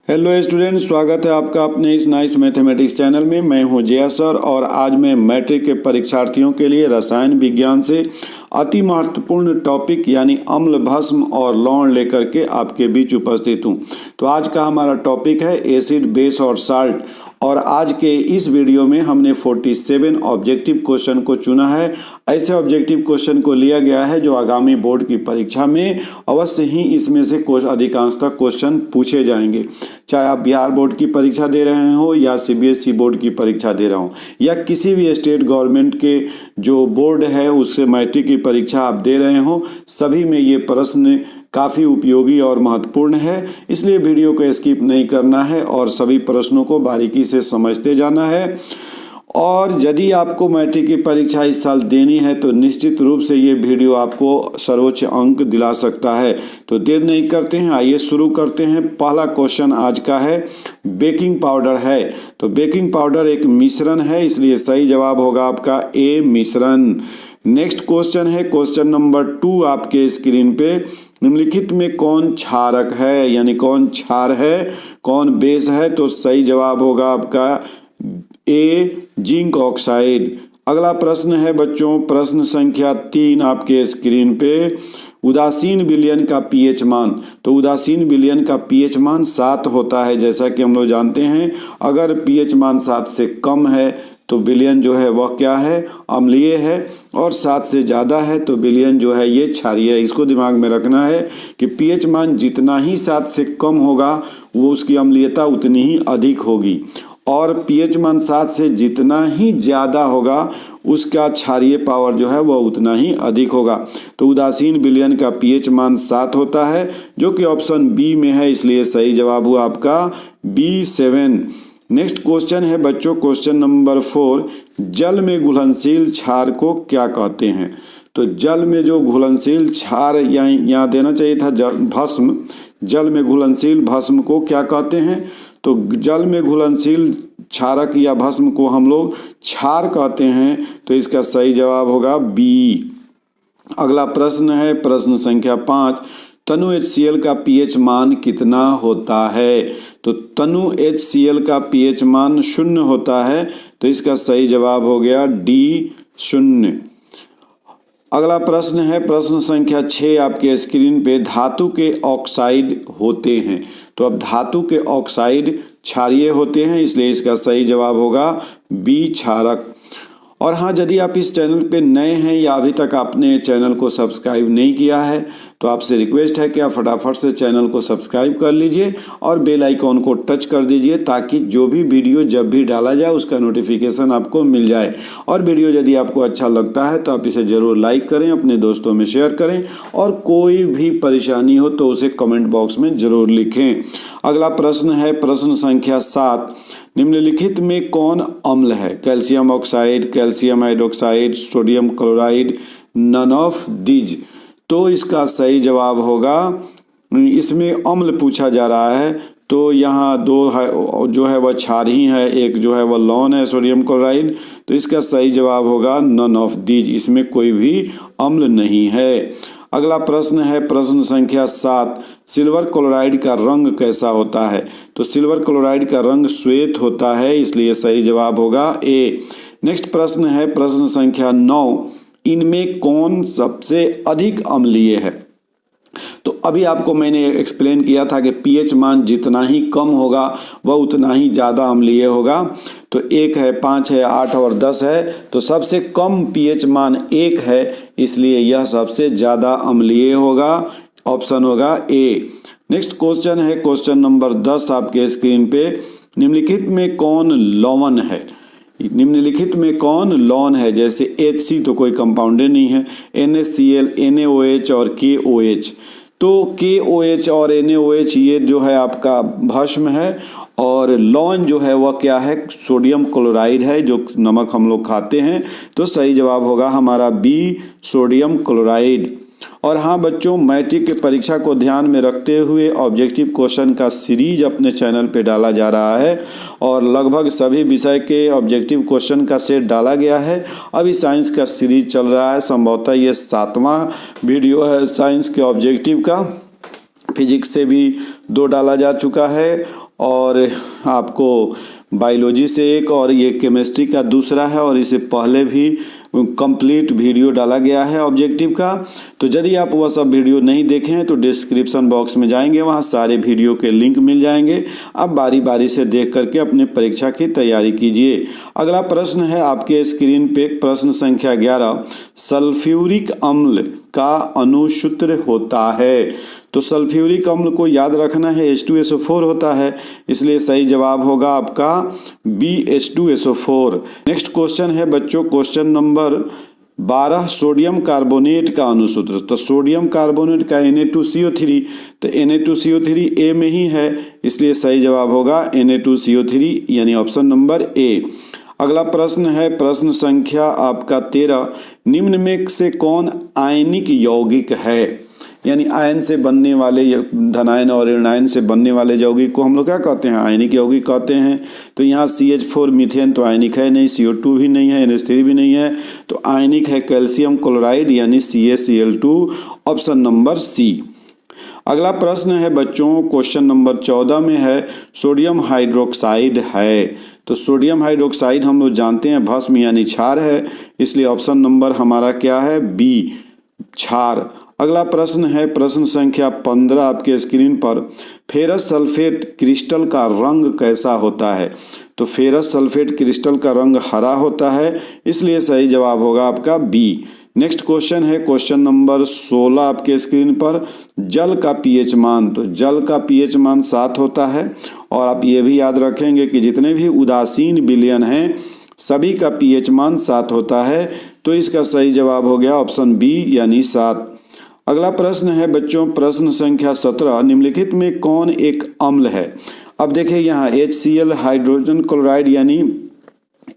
Hello student, स्वागत है आपका अपने इस नाइस मैथमेटिक्स चैनल में। मैं हूं जया सर और आज मैं मैट्रिक के परीक्षार्थियों के लिए रसायन विज्ञान से अति महत्वपूर्ण टॉपिक यानी अम्ल, भस्म और लवण लेकर के आपके बीच उपस्थित हूं। तो आज का हमारा टॉपिक है एसिड, बेस और साल्ट। और आज के इस वीडियो में हमने 47 ऑब्जेक्टिव क्वेश्चन को चुना है। ऐसे ऑब्जेक्टिव क्वेश्चन को लिया गया है जो आगामी बोर्ड की परीक्षा में अवश्य ही इसमें से अधिकांशतः क्वेश्चन पूछे जाएंगे। चाहे आप बिहार बोर्ड की परीक्षा दे रहे हो या सीबीएसई बोर्ड की परीक्षा दे रहे हो या किसी भी स्टेट गवर्नमेंट के जो बोर्ड है उससे मैट्रिक की परीक्षा आप दे रहे हो, सभी में ये प्रश्न काफ़ी उपयोगी और महत्वपूर्ण है। इसलिए वीडियो को स्किप नहीं करना है और सभी प्रश्नों को बारीकी से समझते जाना है। और यदि आपको मैट्रिक की परीक्षा इस साल देनी है तो निश्चित रूप से ये वीडियो आपको सर्वोच्च अंक दिला सकता है। तो देर नहीं करते हैं, आइए शुरू करते हैं। पहला क्वेश्चन आज का है बेकिंग पाउडर है। तो बेकिंग पाउडर एक मिश्रण है, इसलिए सही जवाब होगा आपका ए, मिश्रण। नेक्स्ट क्वेश्चन है क्वेश्चन नंबर 2 आपके स्क्रीन पे। निम्नलिखित में कौन क्षारक है, यानी कौन क्षार है, कौन बेस है? तो सही जवाब होगा आपका ए, जिंक ऑक्साइड। अगला प्रश्न है बच्चों, प्रश्न संख्या 3 आपके स्क्रीन पे। उदासीन विलयन का पीएच मान। तो उदासीन विलयन का पीएच मान 7 होता है, जैसा कि हम लोग जानते हैं। अगर पीएच मान 7 से कम है तो विलयन जो है वह क्या है, अम्लीय है, और 7 से ज़्यादा है तो विलयन जो है ये क्षारीय है। इसको दिमाग में रखना है कि पीएच मान जितना ही 7 से कम होगा वो उसकी अम्लीयता उतनी ही अधिक होगी, और पीएच मान 7 से जितना ही ज़्यादा होगा उसका क्षारीय पावर जो है वह उतना ही अधिक होगा। तो उदासीन विलयन का पीएच मान 7 होता है, जो कि ऑप्शन बी में है, इसलिए सही जवाब हुआ आपका बी, 7। नेक्स्ट क्वेश्चन है बच्चों क्वेश्चन नंबर 4। जल में घुलनशील क्षार को क्या कहते हैं? तो जल में जो घुलनशील क्षार यहाँ देना चाहिए था भस्म। जल में घुलनशील भस्म को क्या कहते हैं? तो जल में घुलनशील क्षारक या भस्म को हम लोग क्षार कहते हैं, तो इसका सही जवाब होगा बी। अगला प्रश्न है प्रश्न संख्या 5। तनु HCl का पीएच मान कितना होता है? तो तनु HCl का पीएच मान 0 होता है, तो इसका सही जवाब हो गया डी, 0। अगला प्रश्न है प्रश्न संख्या 6 आपके स्क्रीन पे। धातु के ऑक्साइड होते हैं। तो अब धातु के ऑक्साइड क्षारीय होते हैं, इसलिए इसका सही जवाब होगा बी, क्षारक। और हाँ, यदि आप इस चैनल पे नए हैं या अभी तक आपने चैनल को सब्सक्राइब नहीं किया है तो आपसे रिक्वेस्ट है कि आप फटाफट से चैनल को सब्सक्राइब कर लीजिए और बेल आइकॉन को टच कर दीजिए, ताकि जो भी वीडियो जब भी डाला जाए उसका नोटिफिकेशन आपको मिल जाए। और वीडियो यदि आपको अच्छा लगता है तो आप इसे ज़रूर लाइक करें, अपने दोस्तों में शेयर करें, और कोई भी परेशानी हो तो उसे कमेंट बॉक्स में ज़रूर लिखें। अगला प्रश्न है प्रश्न संख्या 7। निम्नलिखित में कौन अम्ल है? Calcium oxide, calcium hydroxide, sodium chloride, none of these. तो इसका सही जवाब होगा, इसमें अम्ल पूछा जा रहा है तो यहाँ 2 है जो है वह क्षार ही है, एक जो है वह लवण है सोडियम क्लोराइड, तो इसका सही जवाब होगा नन ऑफ दीज। इसमें कोई भी अम्ल नहीं है। अगला प्रश्न है प्रश्न संख्या 7। सिल्वर क्लोराइड का रंग कैसा होता है? तो सिल्वर क्लोराइड का रंग श्वेत होता है, इसलिए सही जवाब होगा ए। नेक्स्ट प्रश्न है प्रश्न संख्या 9। इनमें कौन सबसे अधिक अम्लीय है? तो अभी आपको मैंने एक्सप्लेन किया था कि पीएच मान जितना ही कम होगा वह उतना ही ज़्यादा अम्लीय होगा। तो 1 है, 5 है, 8 और 10 है, तो सबसे कम पीएच मान 1 है, इसलिए यह सबसे ज़्यादा अम्लीय होगा। ऑप्शन होगा ए। नेक्स्ट क्वेश्चन है क्वेश्चन नंबर 10 आपके स्क्रीन पे। निम्नलिखित में कौन लवण है? निम्नलिखित में कौन लवण है? जैसे HC तो कोई कंपाउंड नहीं है, NaCl, NaOH और KOH। तो KOH और NaOH ये जो है आपका भस्म है, और लवण जो है वह क्या है? सोडियम क्लोराइड है, जो नमक हम लोग खाते हैं। तो सही जवाब होगा हमारा बी, सोडियम क्लोराइड। और हाँ बच्चों, मैट्रिक के परीक्षा को ध्यान में रखते हुए ऑब्जेक्टिव क्वेश्चन का सीरीज अपने चैनल पे डाला जा रहा है, और लगभग सभी विषय के ऑब्जेक्टिव क्वेश्चन का सेट डाला गया है। अभी साइंस का सीरीज चल रहा है, संभवतः ये 7वां वीडियो है साइंस के ऑब्जेक्टिव का। फिजिक्स से भी 2 डाला जा चुका है, और आपको बायोलॉजी से एक और ये केमिस्ट्री का दूसरा है और इसे पहले भी कंप्लीट वीडियो डाला गया है ऑब्जेक्टिव का। तो यदि आप वह सब वीडियो नहीं देखे हैं तो डिस्क्रिप्शन बॉक्स में जाएंगे, वहाँ सारे वीडियो के लिंक मिल जाएंगे। आप बारी बारी से देख करके अपने परीक्षा की तैयारी कीजिए। अगला प्रश्न है आपके स्क्रीन पे प्रश्न संख्या 11, सल्फ्यूरिक अम्ल का अणुसूत्र होता है। तो सल्फ्यूरिक अम्ल को याद रखना है H2SO4 होता है, इसलिए सही जवाब होगा आपका B H2SO4। नेक्स्ट क्वेश्चन है बच्चों क्वेश्चन नंबर 12, सोडियम कार्बोनेट का अणुसूत्र। तो सोडियम कार्बोनेट का Na2CO3, तो Na2CO3 A में ही है, इसलिए सही जवाब होगा Na2CO3 यानी ऑप्शन नंबर ए। अगला प्रश्न है प्रश्न संख्या आपका 13, निम्न में से कौन आयनिक यौगिक है? यानी आयन से बनने वाले, धनायन और ऋणायन से बनने वाले यौगिक को हम लोग क्या कहते हैं? आयनिक यौगिक कहते हैं। तो यहाँ CH4 मीथेन तो आयनिक है नहीं, CO2 भी नहीं है, NH3 भी नहीं है, तो आयनिक है कैल्शियम क्लोराइड यानी CaCl2, ऑप्शन नंबर सी। अगला प्रश्न है बच्चों क्वेश्चन नंबर 14 में है, सोडियम हाइड्रोक्साइड है। तो सोडियम हाइड्रोक्साइड हम लोग जानते हैं भस्म यानी क्षार है, इसलिए ऑप्शन नंबर हमारा क्या है? बी, क्षार। अगला प्रश्न है प्रश्न संख्या 15 आपके स्क्रीन पर, फेरस सल्फेट क्रिस्टल का रंग कैसा होता है? तो फेरस सल्फेट क्रिस्टल का रंग हरा होता है, इसलिए सही जवाब होगा आपका बी। नेक्स्ट क्वेश्चन है क्वेश्चन नंबर 16 आपके स्क्रीन पर, जल का पीएच मान। तो जल का पीएच मान 7 होता है, और आप ये भी याद रखेंगे कि जितने भी उदासीन विलयन हैं सभी का पीएच मान 7 होता है, तो इसका सही जवाब हो गया ऑप्शन बी यानी 7। अगला प्रश्न है बच्चों प्रश्न संख्या 17, निम्नलिखित में कौन एक अम्ल है? अब देखिए यहाँ HCl हाइड्रोजन क्लोराइड यानी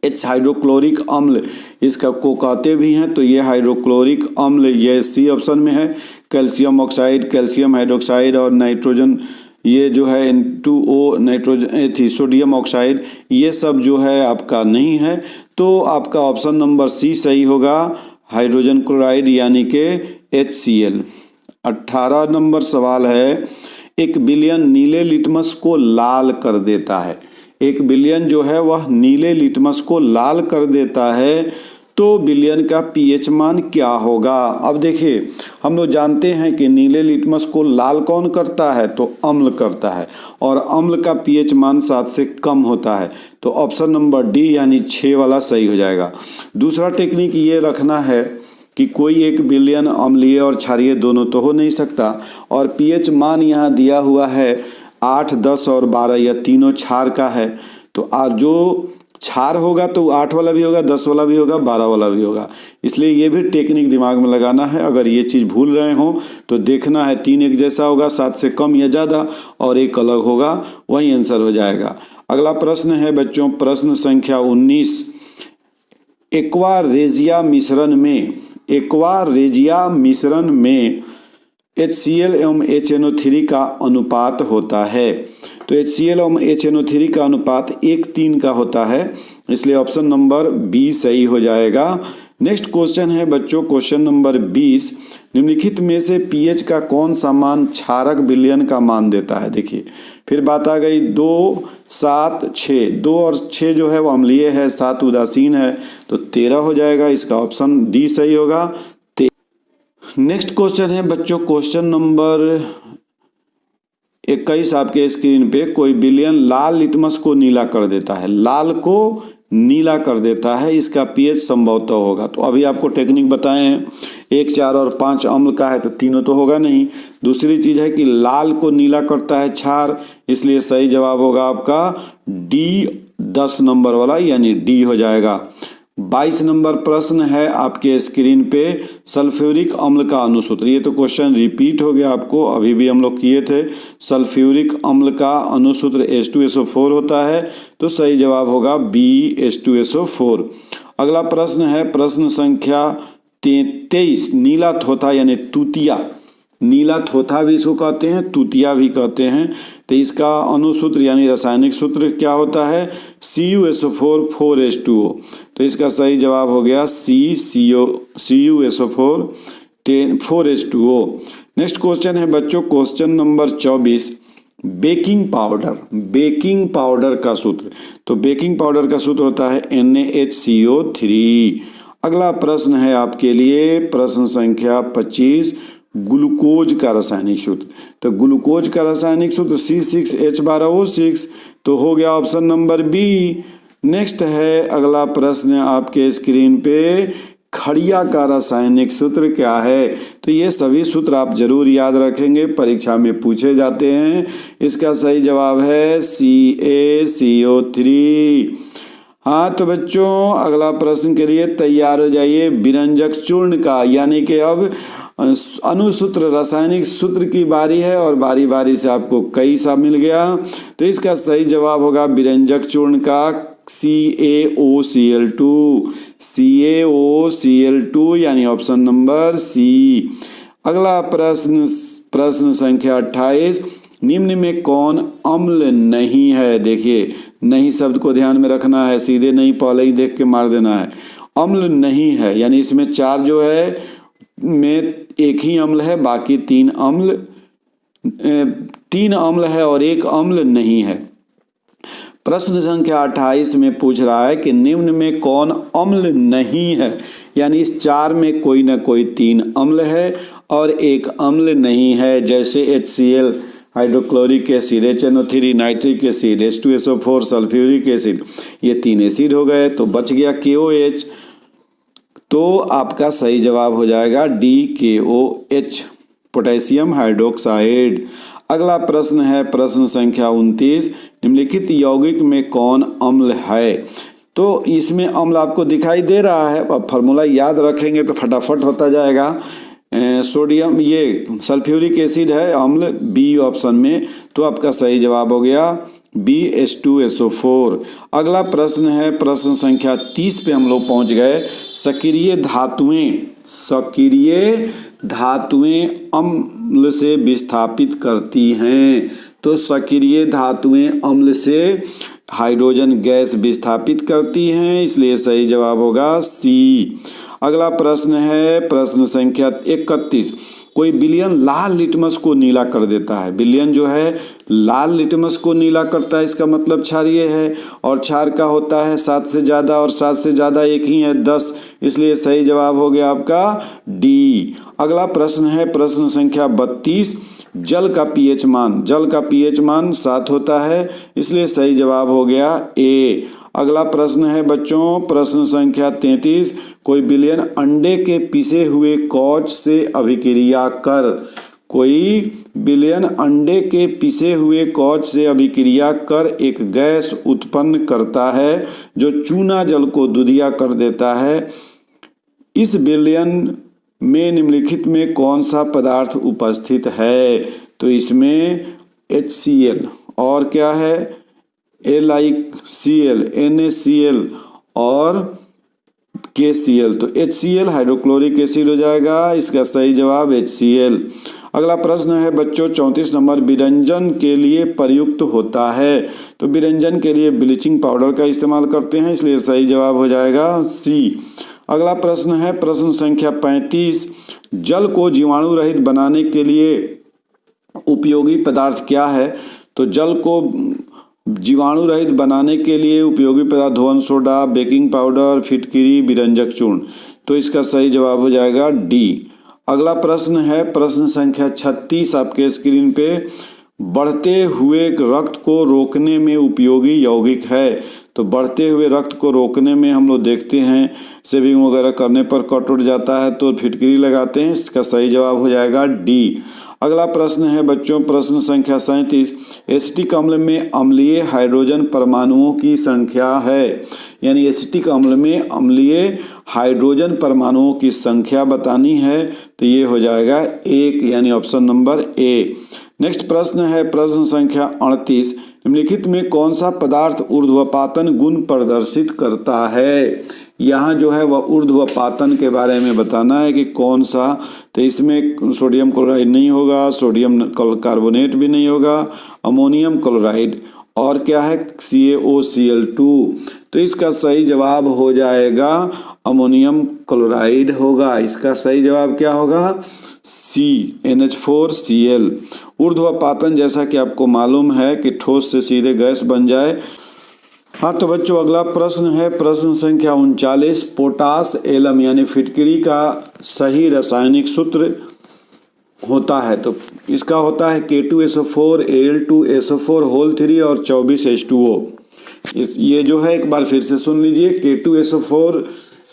H हाइड्रोक्लोरिक अम्ल इसका को कहते भी हैं, तो ये हाइड्रोक्लोरिक अम्ल ये सी ऑप्शन में है। कैल्शियम ऑक्साइड, कैल्शियम हाइड्रोक्साइड और नाइट्रोजन ये जो है N2O नाइट्रोजन थी सोडियम ऑक्साइड, ये सब जो है आपका नहीं है, तो आपका ऑप्शन नंबर सी सही होगा, हाइड्रोजन क्लोराइड यानी के HCl। 18 नंबर सवाल है, एक विलयन नीले लिटमस को लाल कर देता है। एक विलयन जो है वह नीले लिटमस को लाल कर देता है, तो विलयन का पीएच मान क्या होगा? अब देखिए हम लोग जानते हैं कि नीले लिटमस को लाल कौन करता है? तो अम्ल करता है, और अम्ल का पीएच मान 7 से कम होता है, तो ऑप्शन नंबर डी यानी 6 वाला सही हो जाएगा। दूसरा टेक्निक ये रखना है कि कोई एक विलयन अम्लीय और क्षारीय दोनों तो हो नहीं सकता, और पीएच मान यहाँ दिया हुआ है 8, 10 और 12, यह तीनों क्षार का है, तो जो क्षार होगा तो 8 वाला भी होगा, 10 वाला भी होगा, 12 वाला भी होगा, इसलिए ये भी टेक्निक दिमाग में लगाना है। अगर ये चीज़ भूल रहे हो तो देखना है 3 एक जैसा होगा, 7 से कम या ज़्यादा, और एक अलग होगा, वही आंसर हो जाएगा। अगला प्रश्न है बच्चों प्रश्न संख्या 19, एक्वा रेजिया मिश्रण में HCl एवं HNO3 का अनुपात होता है। तो HCl एवं HNO3 का अनुपात 1:3 का होता है, इसलिए ऑप्शन नंबर बी सही हो जाएगा। नेक्स्ट क्वेश्चन है बच्चों क्वेश्चन नंबर 20, निम्नलिखित में से पीएच का कौन सा मान क्षारक विलयन का मान देता है? देखिए फिर बात आ गई 2, 7, 6, 2 और 6 जो है वो अम्लीय है, 7 उदासीन है, तो 13 हो जाएगा, इसका ऑप्शन डी सही होगा। नेक्स्ट क्वेश्चन है बच्चों क्वेश्चन नंबर 21 आपके स्क्रीन पे, कोई विलयन लाल लिटमस को नीला कर देता है, लाल को नीला कर देता है, इसका पीएच संभवतः होगा। तो अभी आपको टेक्निक बताए हैं, 1, 4 और 5 अम्ल का है, तो तीनों तो होगा नहीं। दूसरी चीज़ है कि लाल को नीला करता है क्षार, इसलिए सही जवाब होगा आपका डी 10 नंबर वाला यानी डी हो जाएगा। 22 नंबर प्रश्न है आपके स्क्रीन पे, सल्फ्यूरिक अम्ल का अणुसूत्र। ये तो क्वेश्चन रिपीट हो गया, आपको अभी भी हम लोग किए थे। सल्फ्यूरिक अम्ल का अणुसूत्र H2SO4 होता है, तो सही जवाब होगा बी H2SO4। अगला प्रश्न है प्रश्न संख्या 23, नीला थोथा यानी तूतिया, नीला थोथा भी इसको कहते हैं, तूतिया भी कहते हैं, तो इसका अणुसूत्र यानी रासायनिक सूत्र क्या होता है? CuSO4 4H2O, तो इसका सही जवाब हो गया CuSO4 4H2O। नेक्स्ट क्वेश्चन है बच्चों क्वेश्चन नंबर 24, बेकिंग पाउडर का सूत्र, तो बेकिंग पाउडर का सूत्र होता है NaHCO3। अगला प्रश्न है आपके लिए प्रश्न संख्या 25, ग्लूकोज का रासायनिक सूत्र। तो ग्लूकोज का रासायनिक सूत्र C6H12O6, तो हो गया ऑप्शन नंबर बी। नेक्स्ट है अगला प्रश्न आपके स्क्रीन पे, खड़िया का रासायनिक सूत्र क्या है। तो ये सभी सूत्र आप जरूर याद रखेंगे, परीक्षा में पूछे जाते हैं। इसका सही जवाब है CaCO3। हाँ तो बच्चों अगला प्रश्न के लिए तैयार हो जाइए। विरंजक चूर्ण का, यानी कि अब अनुसूत्र रासायनिक सूत्र की बारी है और बारी बारी से आपको कई सा मिल गया। तो इसका सही जवाब होगा विरंजक चूर्ण का CaOCl2 यानी ऑप्शन नंबर सी। अगला प्रश्न संख्या 28, निम्न में कौन अम्ल नहीं है। देखिए नहीं शब्द को ध्यान में रखना है, सीधे नहीं पहले ही देख के मार देना है। अम्ल नहीं है यानी इसमें 4 जो है में एक ही अम्ल है, बाकी 3 अम्ल है और 1 अम्ल नहीं है। प्रश्न संख्या 28 में पूछ रहा है कि निम्न में कौन अम्ल नहीं है, यानी इस 4 में कोई ना कोई 3 अम्ल है और 1 अम्ल नहीं है। जैसे HCl hydrochloric acid, HNO3 nitric acid, H2SO4 sulphuric acid, ये 3 एसिड हो गए। तो बच गया KOH, तो आपका सही जवाब हो जाएगा DKOH, पोटेशियम हाइड्रोक्साइड। अगला प्रश्न है प्रश्न संख्या 29, निम्नलिखित यौगिक में कौन अम्ल है। तो इसमें अम्ल आपको दिखाई दे रहा है, अब फार्मूला याद रखेंगे तो फटाफट होता जाएगा। सोडियम, ये सल्फ्यूरिक एसिड है अम्ल बी ऑप्शन में, तो आपका सही जवाब हो गया H2SO4। अगला प्रश्न है प्रश्न संख्या 30 पे हम लोग पहुंच गए। सक्रिय धातुएं अम्ल से विस्थापित करती हैं। तो सक्रिय धातुएं अम्ल से हाइड्रोजन गैस विस्थापित करती हैं, इसलिए सही जवाब होगा सी। अगला प्रश्न है प्रश्न संख्या 31, कोई विलयन लाल लिटमस को नीला कर देता है। विलयन जो है लाल लिटमस को नीला करता है, इसका मतलब क्षारीय है और क्षार का होता है 7 से ज़्यादा और 7 से ज़्यादा एक ही है 10, इसलिए सही जवाब हो गया आपका डी। अगला प्रश्न है प्रश्न संख्या 32, जल का पीएच मान 7 होता है, इसलिए सही जवाब हो गया ए। अगला प्रश्न है बच्चों प्रश्न संख्या 33, कोई विलयन अंडे के पिसे हुए कॉच से अभिक्रिया कर। कोई विलयन अंडे के पिसे हुए कॉच से अभिक्रिया कर एक गैस उत्पन्न करता है जो चूना जल को दूधिया कर देता है। इस विलयन में निम्नलिखित में कौन सा पदार्थ उपस्थित है। तो इसमें HCl और क्या है LiCl, NaCl और KCl, तो HCl हाइड्रोक्लोरिक एसिड हो जाएगा, इसका सही जवाब HCl। अगला प्रश्न है बच्चों 34 नंबर, विरंजन के लिए प्रयुक्त होता है। तो विरंजन के लिए ब्लीचिंग पाउडर का इस्तेमाल करते हैं, इसलिए सही जवाब हो जाएगा सी। अगला प्रश्न है प्रश्न संख्या 35, जल को जीवाणु रहित बनाने के लिए उपयोगी पदार्थ क्या है। तो जल को जीवाणु रहित बनाने के लिए उपयोगी पदार्थ धोवन सोडा, बेकिंग पाउडर, फिटकिरी, विरंजक चूर्ण, तो इसका सही जवाब हो जाएगा डी। अगला प्रश्न है प्रश्न संख्या 36 आपके स्क्रीन पे, बढ़ते हुए रक्त को रोकने में उपयोगी यौगिक है। तो बढ़ते हुए रक्त को रोकने में हम लोग देखते हैं सेविंग वगैरह करने पर कट उठ जाता है तो फिटकिरी लगाते हैं, इसका सही जवाब हो जाएगा डी। अगला प्रश्न है बच्चों प्रश्न संख्या 37, एसिटिक अम्ल में अम्लीय हाइड्रोजन परमाणुओं की संख्या है। यानी एसिटिक अम्ल में अम्लीय हाइड्रोजन परमाणुओं की संख्या बतानी है, तो ये हो जाएगा 1 यानी ऑप्शन नंबर ए। नेक्स्ट प्रश्न है प्रश्न संख्या 38, निम्नलिखित में कौन सा पदार्थ ऊर्ध्वपातन गुण प्रदर्शित करता है। यहाँ जो है वह ऊर्ध्वपातन के बारे में बताना है कि कौन सा। तो इसमें सोडियम क्लोराइड नहीं होगा, सोडियम कार्बोनेट भी नहीं होगा, अमोनियम क्लोराइड और क्या है CaOCl2, तो इसका सही जवाब हो जाएगा अमोनियम क्लोराइड होगा। इसका सही जवाब क्या होगा NH4Cl। ऊर्ध्वपातन जैसा कि आपको मालूम है कि ठोस से सीधे गैस बन जाए। हाँ तो बच्चों अगला प्रश्न है प्रश्न संख्या 39। पोटास एलम यानी फिटकरी का सही रासायनिक सूत्र होता है। तो इसका होता है K2SO4 Al2SO4 होल 3 और 24 H2O। ये जो है एक बार फिर से सुन लीजिए, K2SO4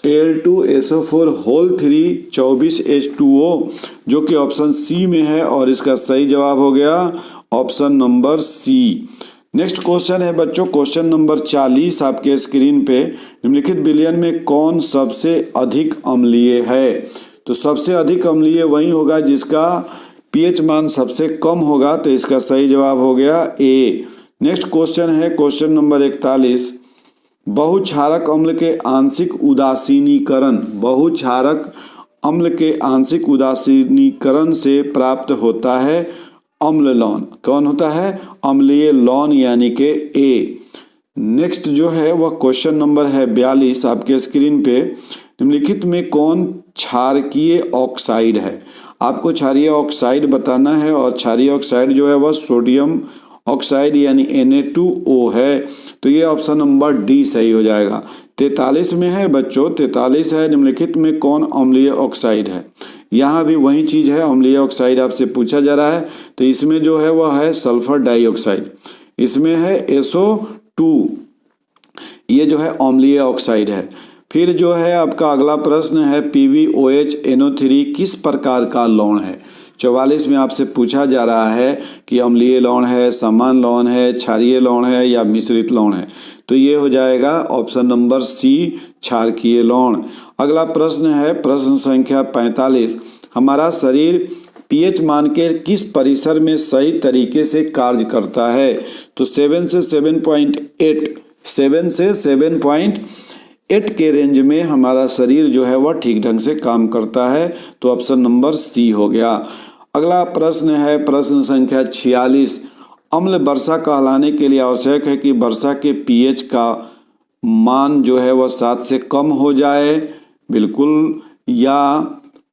Al2SO4 होल 3 24 H2O, जो कि ऑप्शन सी में है और इसका सही जवाब हो गया option number C. Next question है बच्चों क्वेश्चन नंबर 40 आपके स्क्रीन पे। निम्नलिखित विलयन में कौन सबसे अधिक अम्लीय है? तो सबसे अधिक अम्लीय वही होगा जिसका पीएच मान सबसे कम होगा, तो इसका सही जवाब हो गया ए। नेक्स्ट क्वेश्चन है क्वेश्चन नंबर 41। बहुक्षारक अम्ल के आंशिक उदासीनीकरण, बहुक्षारक अम्ल के आंशिक उदासीनीकरण से प्राप्त होता है अम्ल लौण। कौन होता है? अम्लीय लौण यानी कि ए। नेक्स्ट जो है वह क्वेश्चन नंबर है 42 आपके स्क्रीन पे। निम्नलिखित में कौन क्षारकीय ऑक्साइड है? आपको क्षारीय ऑक्साइड बताना है और क्षारीय ऑक्साइड जो है वह सोडियम ऑक्साइड यानी Na2O है। तो ये ऑप्शन नंबर डी सही हो जाएगा। 43 में है बच्चों, 43 है निम्नलिखित में कौन अम्लीय ऑक्साइड है? यहाँ भी वही चीज़ है, अम्लीय ऑक्साइड आपसे पूछा जा रहा है। तो इसमें जो है वह है सल्फर डाइऑक्साइड, इसमें है SO2, ये जो है अम्लीय ऑक्साइड है। फिर जो है आपका अगला प्रश्न है PbOH NO3 किस प्रकार का लौण है? 44 में आपसे पूछा जा रहा है कि अम्लीय लौण है, समान लौण है, क्षारीय लौण है या मिश्रित लौण है। तो ये हो जाएगा ऑप्शन नंबर सी क्षारकीय लौण। अगला प्रश्न है प्रश्न संख्या 45। हमारा शरीर पीएच मान के किस परिसर में सही तरीके से कार्य करता है? तो 7 से 7.8 के रेंज में हमारा शरीर जो है वह ठीक ढंग से काम करता है। तो ऑप्शन नंबर सी हो गया। अगला प्रश्न है प्रश्न संख्या 46। अम्ल वर्षा कहलाने के लिए आवश्यक है कि वर्षा के पीएच का मान जो है वह 7 से कम हो जाए, बिल्कुल, या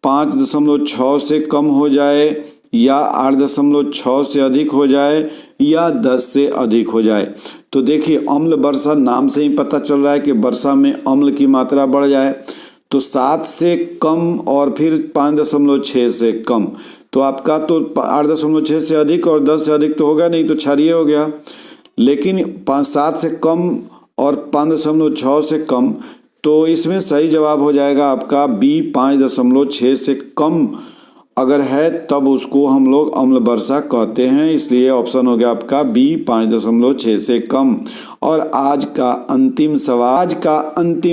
5.6 से कम हो जाए, या 8.6 से अधिक हो जाए, या 10 से अधिक हो जाए। तो देखिए अम्ल वर्षा नाम से ही पता चल रहा है कि वर्षा में अम्ल की मात्रा बढ़ जाए। तो 7 से कम और फिर 5.6 से कम, तो आपका तो 8.6 से अधिक और 10 से अधिक तो होगा नहीं, तो क्षारीय हो गया। लेकिन 7 से कम और 5.6 से कम, तो इसमें सही जवाब हो जाएगा आपका बी 5.6 से कम अगर है तब उसको हम लोग अम्ल वर्षा कहते हैं। इसलिए ऑप्शन हो गया आपका बी 5.6 से कम। और आज का अंतिम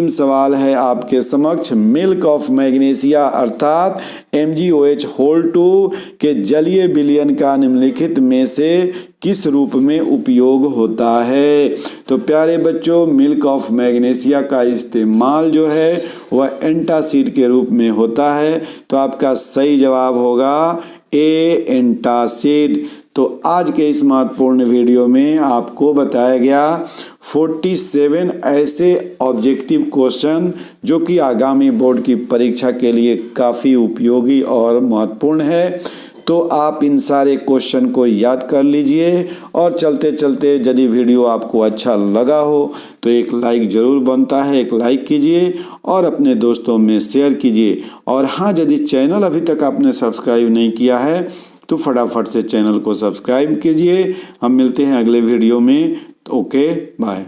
सवाल है आपके समक्ष। मिल्क ऑफ मैग्नीशिया अर्थात MgOH होल 2 के जलीय विलयन का निम्नलिखित में से किस रूप में उपयोग होता है? तो प्यारे बच्चों मिल्क ऑफ मैग्नीशिया का इस्तेमाल जो है वह एंटासिड के रूप में होता है। तो आपका सही जवाब होगा ए एंटासिड। तो आज के इस महत्वपूर्ण वीडियो में आपको बताया गया 47 ऐसे ऑब्जेक्टिव क्वेश्चन जो कि आगामी बोर्ड की परीक्षा के लिए काफ़ी उपयोगी और महत्वपूर्ण है। तो आप इन सारे क्वेश्चन को याद कर लीजिए और चलते चलते यदि वीडियो आपको अच्छा लगा हो तो एक लाइक ज़रूर बनता है, एक लाइक कीजिए और अपने दोस्तों में शेयर कीजिए। और हाँ, यदि चैनल अभी तक आपने सब्सक्राइब नहीं किया है तो फटाफट से चैनल को सब्सक्राइब कीजिए। हम मिलते हैं अगले वीडियो में। Okay, bye.